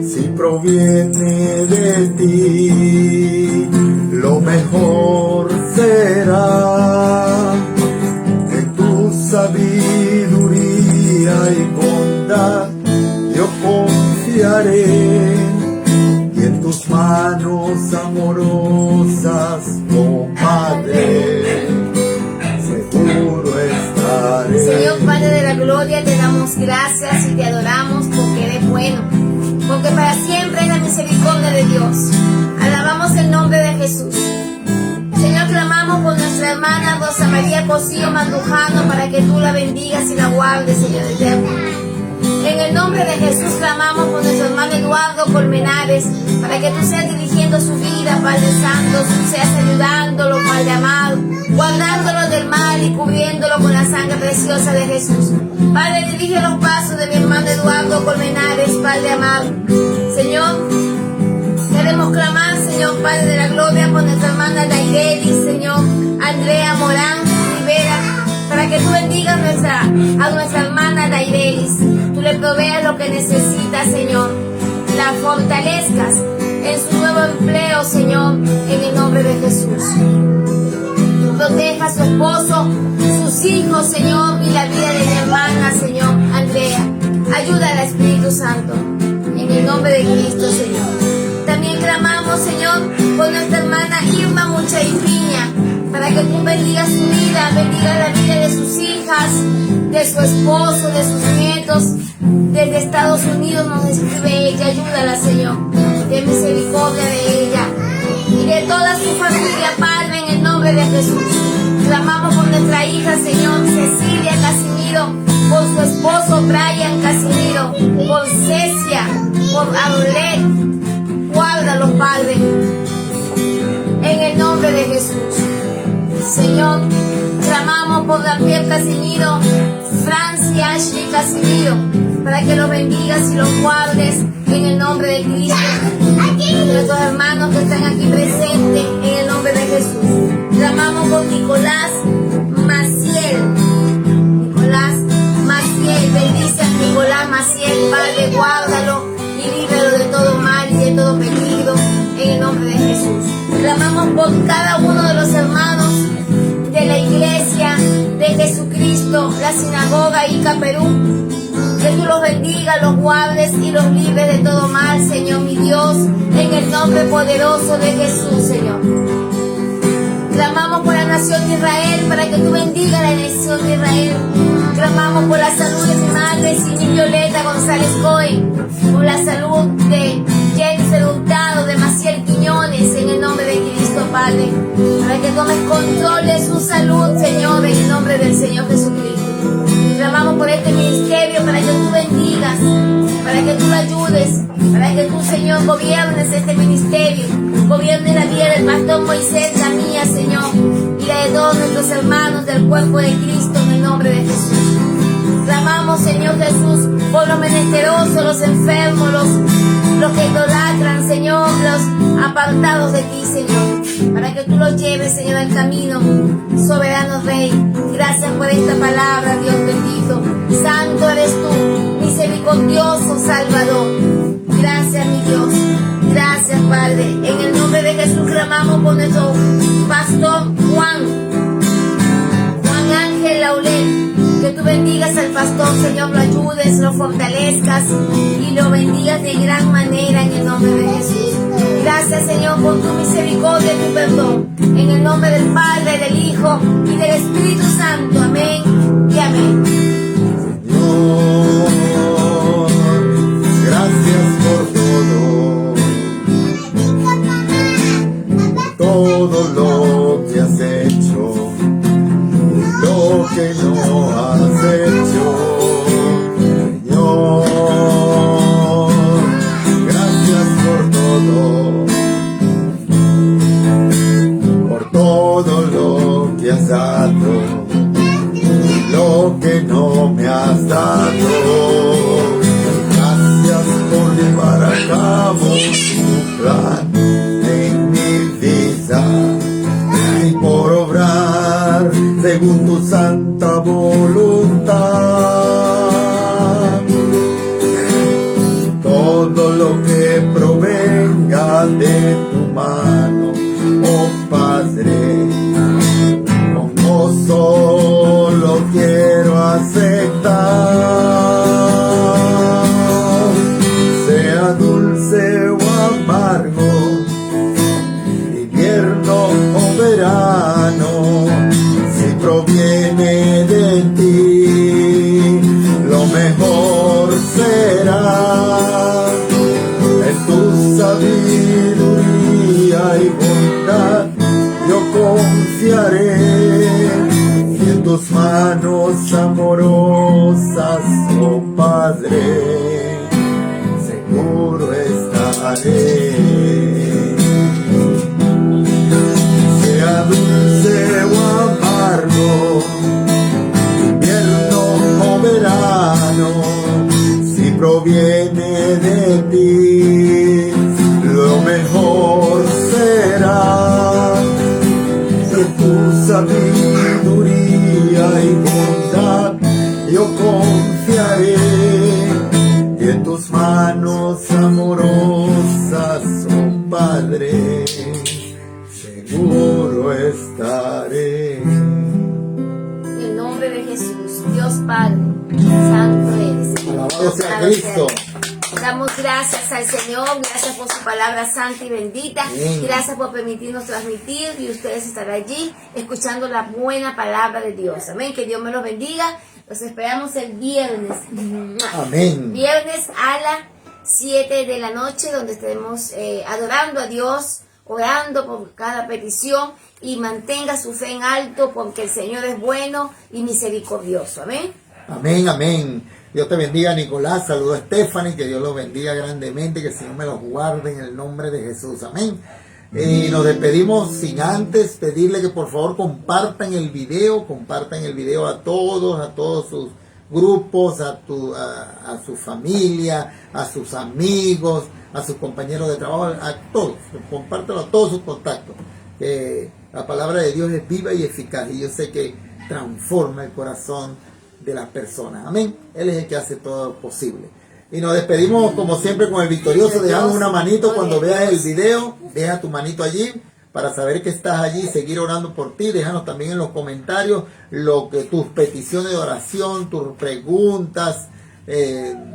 si proviene de ti, lo mejor será. En tu sabiduría y bondad yo confiaré, y en tus manos amorosas, oh Madre, seguro estaré. Señor Padre de la gloria, te damos gracias y te adoramos porque eres bueno, porque para siempre es la misericordia de Dios. Alabamos el nombre de Jesús. Señor, clamamos por nuestra hermana Rosa María Cosío Mandujano para que tú la bendigas y la guardes, Señor eterno. En el nombre de Jesús clamamos por nuestro hermano Eduardo Colmenares, para que tú seas dirigiendo su vida, Padre Santo, tú seas ayudándolo, Padre amado, guardándolo del mal y cubriéndolo con la sangre preciosa de Jesús. Padre, dirige los pasos de mi hermano Eduardo Colmenares, Padre amado. Señor, queremos clamar, Señor Padre de la gloria, por nuestra hermana Daireli, Señor Andrea Morán Rivera, para que tú bendigas a nuestra hermana Daireli. Tú le proveas lo que necesita, Señor. La fortalezcas en su nuevo empleo, Señor, en el nombre de Jesús. Tú proteja a su esposo, sus hijos, Señor, y la vida de mi hermana, Señor Andrea. Ayúdala, Espíritu Santo, en el nombre de Cristo, Señor. También clamamos, Señor, por nuestra hermana Irma Mucha y Piña, para que tú bendigas su vida, bendiga la vida de sus hijas, de su esposo, de sus nietos. Desde Estados Unidos nos escribe ella, ayúdala, Señor, ten misericordia de ella y de toda su familia, Padre, en el nombre de Jesús. Clamamos por nuestra hija, Señor, Cecilia Casimiro, por su esposo Brian Casimiro, por Cecia, por Arlet. Guárdalos, Padre, en el nombre de Jesús. Señor, Clamamos por Gabriel Casimiro, Francia, Ashley Casimiro, para que los bendigas y los guardes en el nombre de Cristo. Nuestros hermanos que están aquí presentes, en el nombre de Jesús. Clamamos por Nicolás Maciel. Nicolás Maciel, bendice a Nicolás Maciel, Padre, guárdalo y líbralo de todo mal y de todo peligro, en el nombre de Jesús. Clamamos por cada uno de los hermanos de la iglesia de Jesucristo, la sinagoga Ica Perú, que tú los bendigas, los guardes y los libres de todo mal, Señor mi Dios, en el nombre poderoso de Jesús, Señor. Clamamos por la nación de Israel, para que tú bendigas la nación de Israel. Clamamos por la salud de mi madre, Cindy Violeta González Coy, por la salud de Jennifer Hurtado, de Maciel Quiñones, en el nombre de Cristo, Padre, para que tomes control de su salud, Señor, en el nombre del Señor Jesucristo. Clamamos por este ministerio, para que tú bendigas, para que tú lo ayudes, para que tú, Señor, gobiernes este ministerio, gobiernes la vida del pastor Moisés, la mía, Señor, y la de todos nuestros hermanos del cuerpo de Cristo, en el nombre de Jesús. Clamamos, Señor Jesús, por los menesterosos, los enfermos, los que idolatran, Señor, los apartados de ti, Señor, para que tú los lleves, Señor, al camino, soberano Rey. Gracias por esta palabra, Dios bendito. Santo eres tú, misericordioso Salvador. Gracias, mi Dios. Gracias, Padre. En el nombre de Jesús clamamos por nuestro pastor Juan Ángel Laurel. Que tú bendigas al pastor, Señor, lo ayudes, lo fortalezcas y lo bendigas de gran manera en el nombre de Jesús. Gracias, Señor, por tu misericordia y tu perdón. En el nombre del Padre, del Hijo y del Espíritu Santo. Amén y amén. Señor, gracias por todo lo que has hecho, lo que no has hecho, Señor. Gracias por todo lo que has dado, lo que no me has dado. Gracias por llevar a cabo tu plan en mi vida y por obrar según tu santa voluntad. Todo lo que provenga de tu mano, oh Padre, con gozo lo quiero aceptar. Sea dulce o amargo, invierno o verano, si proviene de ti, lo mejor será. En tu sabiduría y bondad yo confiaré, y en tus manos amorosas, oh Padre, seguro estaré. Sea dulce o amargo, invierno o verano, si proviene de ti, lo mejor será. De tu sabiduría y bondad yo confiaré, y en tus manos amorosas, oh Padre, seguro estaré. En el nombre de Jesús, Dios Padre, Santo eres. Alabado sea Cristo. Damos gracias al Señor, gracias por su palabra santa y bendita. Amén. Gracias por permitirnos transmitir y ustedes estar allí escuchando la buena palabra de Dios. Amén. Que Dios me los bendiga. Los esperamos el viernes. Amén. Viernes a las 7 de la noche, donde estaremos adorando a Dios, orando por cada petición, y mantenga su fe en alto, porque el Señor es bueno y misericordioso. Amén. Amén, amén. Dios te bendiga, Nicolás. Saludos a Stephanie. Que Dios los bendiga grandemente. Que el Señor me los guarde en el nombre de Jesús. Amén. Y nos despedimos sin antes pedirle que por favor compartan el video a todos sus grupos, a su familia, a sus amigos, a sus compañeros de trabajo, a todos, compártelo a todos sus contactos. La palabra de Dios es viva y eficaz y yo sé que transforma el corazón de las personas. Amén. Él es el que hace todo posible. Y nos despedimos como siempre con el victorioso. Dejamos una manito cuando veas el video. Deja tu manito allí para saber que estás allí, seguir orando por ti. Déjanos también en los comentarios tus peticiones de oración, tus preguntas,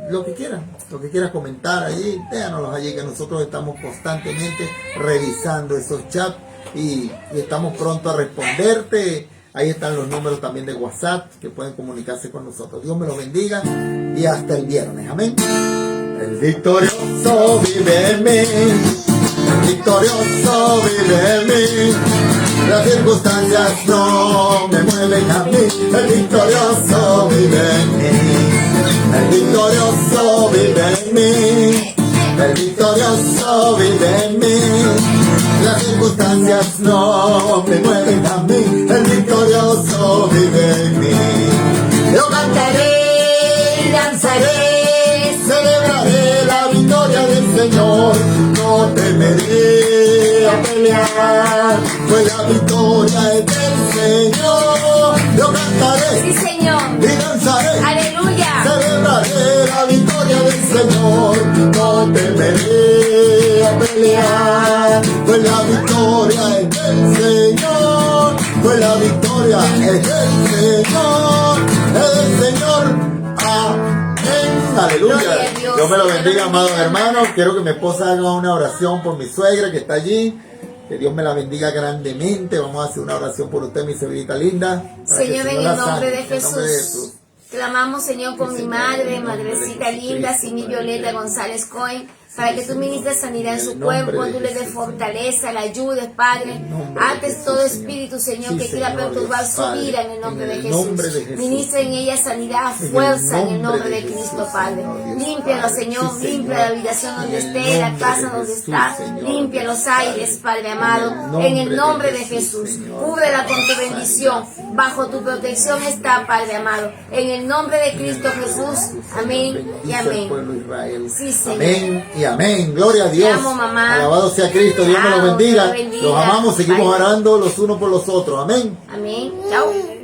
lo que quieras comentar allí. Déjanoslos allí, que nosotros estamos constantemente revisando esos chats y estamos pronto a responderte. Ahí están los números también de WhatsApp que pueden comunicarse con nosotros. Dios me los bendiga y hasta el viernes. Amén. El victorioso vive en mí. El victorioso vive en mí. Las circunstancias no me mueven a mí. El victorioso vive en mí. El victorioso vive en mí. El victorioso vive en mí. Las circunstancias no me mueven a mí. El victorioso vive en mí. Yo cantaré y danzaré, celebraré la victoria del Señor. No temeré a pelear, pues la victoria es del Señor. Yo cantaré, Sí, Señor. y danzaré, Aleluya. celebraré la victoria del Señor. No temeré a pelear, pues la victoria es del Señor. Pues la victoria es del Señor. Es del Señor. Amén. Aleluya. Gloria a Dios. Dios me lo bendiga, amados hermanos. Quiero que mi esposa haga una oración por mi suegra que está allí. Que Dios me la bendiga grandemente. Vamos a hacer una oración por usted, mi señorita linda. Señor, en el nombre de En el nombre de Jesús. Clamamos, Señor, con mi madre, madrecita linda, Cindy Violeta González Cohen, para que tú ministres sanidad en su cuerpo, tú le des fortaleza, la ayudes, Padre. Ates todo espíritu, Señor, que quiera perturbar su vida en el nombre de Jesús. Ministra en ella sanidad, fuerza en el nombre de Cristo, Padre. Límpialo, Señor, limpia la habitación donde esté, la casa donde está, limpia los aires, Padre amado, en el nombre de Jesús. Cúbrela con tu bendición, bajo tu protección está, Padre amado, en el nombre de Cristo Jesús. Amén y amén. Sí, Señor. Amén y amén. Gloria a Dios. Te amo, mamá. Alabado sea Cristo. Dios me Te los amo, bendiga. Dios bendiga. Los amamos. Seguimos Bye. orando los unos por los otros. Amén. Amén. Chao.